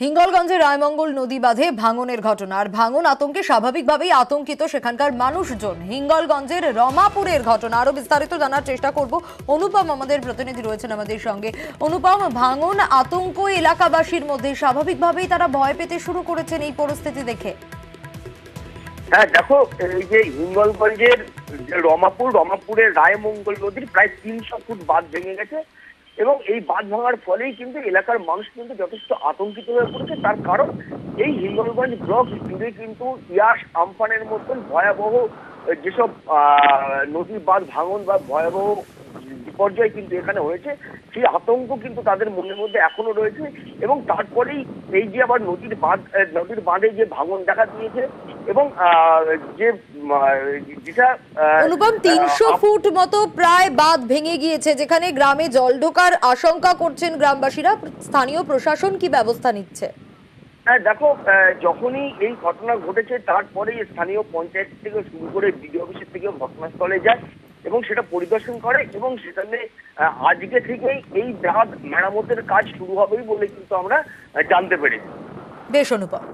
হিঙ্গলগঞ্জে রায়মঙ্গল নদী বাঁধে ভাঙনের ঘটনা। আর ভাঙন আতঙ্কে স্বাভাবিকভাবেই আতঙ্কিত সেখানকার মানুষজন। হিঙ্গলগঞ্জের রমাপুরের ঘটনা আরো বিস্তারিত জানার চেষ্টা করব। অনুপম আমাদের প্রতিনিধি রয়েছেন আমাদের সঙ্গে। অনুপম, ভাঙন আতঙ্ক এলাকাবাসীর মধ্যে, স্বাভাবিকভাবেই তারা ভয় পেতে শুরু করেছেন এই পরিস্থিতি দেখে। হ্যাঁ দেখো, এই যে হিঙ্গলগঞ্জের যে রমাপুরের রায়মঙ্গল নদীর প্রায় 300 ফুট বাঁধ ভেঙে গেছে এবং এই বাঁধ ভাঙার ফলেই কিন্তু এলাকার মানুষ কিন্তু যথেষ্ট আতঙ্কিত হয়ে পড়েছে। তার কারণ এই হিঙ্গলগঞ্জ ব্লক জুড়ে কিন্তু ইয়াস আমফানের মতন ভয়াবহ যেসব নদীর বাঁধ ভাঙন বা ভয়াবহ বিপর্যয় কিন্তু এখানে হয়েছে, সেই আতঙ্ক কিন্তু তাদের মনের মধ্যে এখনো রয়েছে। এবং তারপরেই এই যে আবার নদীর বাঁধে যে ভাঙন দেখা দিয়েছে এবং যেটা অনুপম, 300 ফুট মতো প্রায় বাঁধ ভেঙে গিয়েছে, যেখানে গ্রামে জল ঢোকার আশঙ্কা করছেন গ্রামবাসীরা। স্থানীয় প্রশাসন কি ব্যবস্থা নিচ্ছে? হ্যাঁ দেখো, যখনই এই ঘটনা ঘটেছে তারপরেই স্থানীয় পঞ্চায়েত থেকে শুরু করে বিডিও অফিসের থেকে ঘটনাস্থলে যায় এবং সেটা পরিদর্শন করে এবং সেখানে আজকে থেকেই এই বাঁধ মেরামতের কাজ শুরু হবেই বলে কিন্তু আমরা জানতে পেরেছি। বেশ অনুপম।